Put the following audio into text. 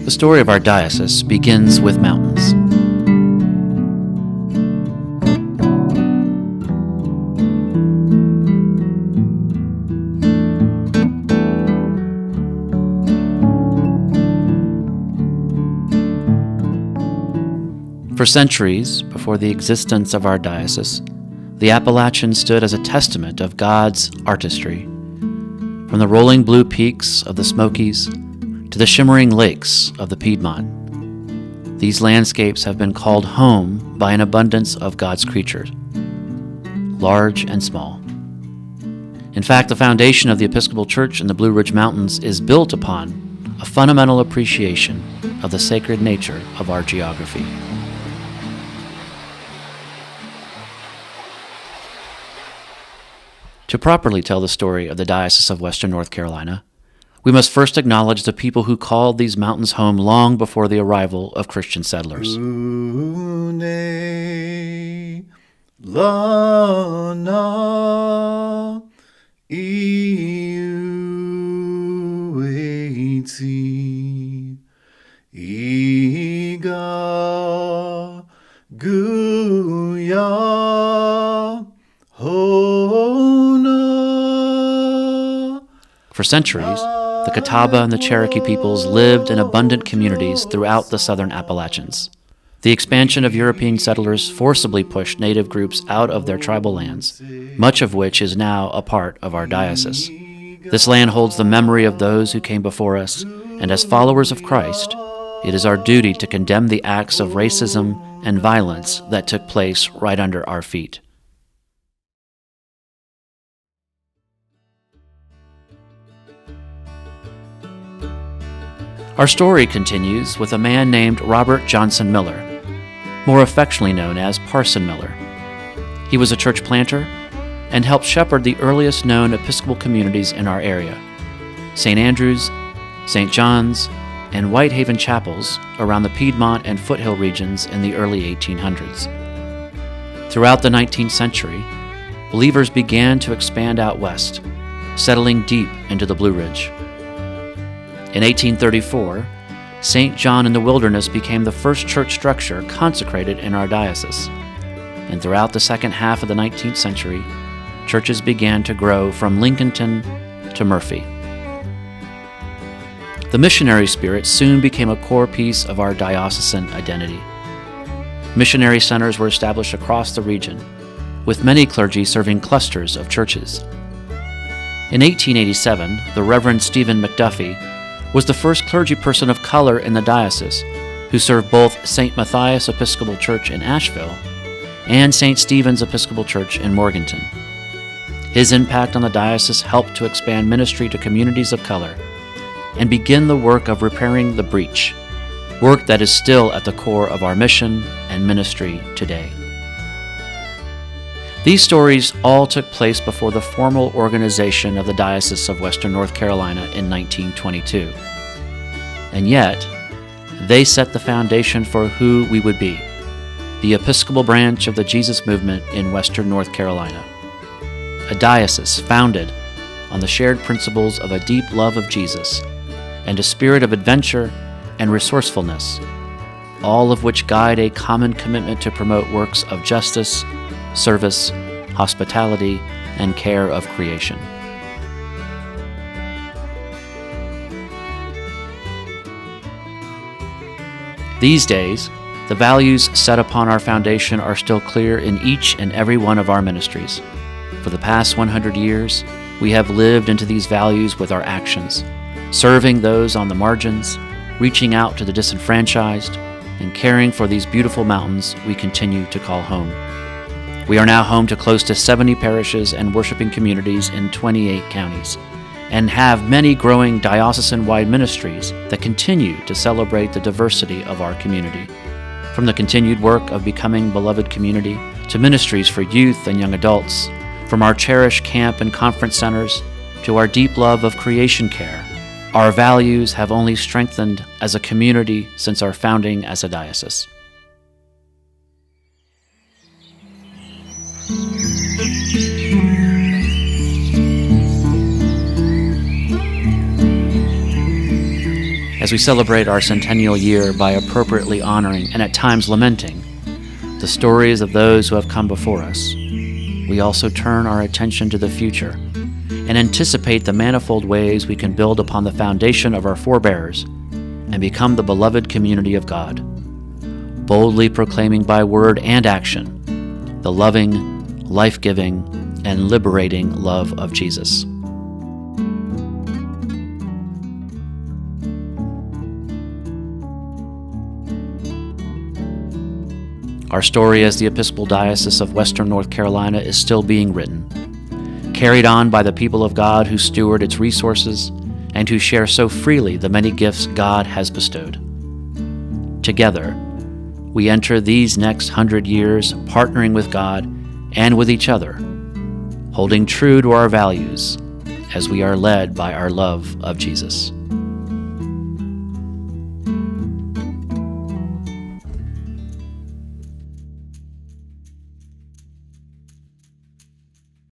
The story of our diocese begins with mountains. For centuries before the existence of our diocese, the Appalachians stood as a testament of God's artistry. From the rolling blue peaks of the Smokies to the shimmering lakes of the Piedmont, these landscapes have been called home by an abundance of God's creatures, large and small. In fact, the foundation of the Episcopal Church in the Blue Ridge Mountains is built upon a fundamental appreciation of the sacred nature of our geography. To properly tell the story of the Diocese of Western North Carolina, we must first acknowledge the people who called these mountains home long before the arrival of Christian settlers. For centuries, the Catawba and the Cherokee peoples lived in abundant communities throughout the southern Appalachians. The expansion of European settlers forcibly pushed native groups out of their tribal lands, much of which is now a part of our diocese. This land holds the memory of those who came before us, and as followers of Christ, it is our duty to condemn the acts of racism and violence that took place right under our feet. Our story continues with a man named Robert Johnson Miller, more affectionately known as Parson Miller. He was a church planter and helped shepherd the earliest known Episcopal communities in our area, St. Andrews, St. John's, and Whitehaven chapels around the Piedmont and Foothill regions in the early 1800s. Throughout the 19th century, believers began to expand out west, settling deep into the Blue Ridge. In 1834, St. John in the Wilderness became the first church structure consecrated in our diocese, and throughout the second half of the 19th century, churches began to grow from Lincolnton to Murphy. The missionary spirit soon became a core piece of our diocesan identity. Missionary centers were established across the region, with many clergy serving clusters of churches. In 1887, the Reverend Stephen McDuffie was the first clergy person of color in the diocese, who served both St. Matthias Episcopal Church in Asheville and St. Stephen's Episcopal Church in Morganton. His impact on the diocese helped to expand ministry to communities of color and begin the work of repairing the breach, work that is still at the core of our mission and ministry today. These stories all took place before the formal organization of the Diocese of Western North Carolina in 1922. And yet, they set the foundation for who we would be, the Episcopal branch of the Jesus movement in Western North Carolina. A diocese founded on the shared principles of a deep love of Jesus and a spirit of adventure and resourcefulness, all of which guide a common commitment to promote works of justice, service, hospitality, and care of creation. These days, the values set upon our foundation are still clear in each and every one of our ministries. For the past 100 years, we have lived into these values with our actions, serving those on the margins, reaching out to the disenfranchised, and caring for these beautiful mountains we continue to call home. We are now home to close to 70 parishes and worshiping communities in 28 counties, and have many growing diocesan-wide ministries that continue to celebrate the diversity of our community. From the continued work of becoming beloved community to ministries for youth and young adults, from our cherished camp and conference centers to our deep love of creation care, our values have only strengthened as a community since our founding as a diocese. As we celebrate our centennial year by appropriately honoring and at times lamenting the stories of those who have come before us, we also turn our attention to the future and anticipate the manifold ways we can build upon the foundation of our forebears and become the beloved community of God, boldly proclaiming by word and action the loving, life-giving, and liberating love of Jesus. Our story as the Episcopal Diocese of Western North Carolina is still being written, carried on by the people of God who steward its resources and who share so freely the many gifts God has bestowed. Together, we enter these next 100 years partnering with God and with each other, holding true to our values as we are led by our love of Jesus.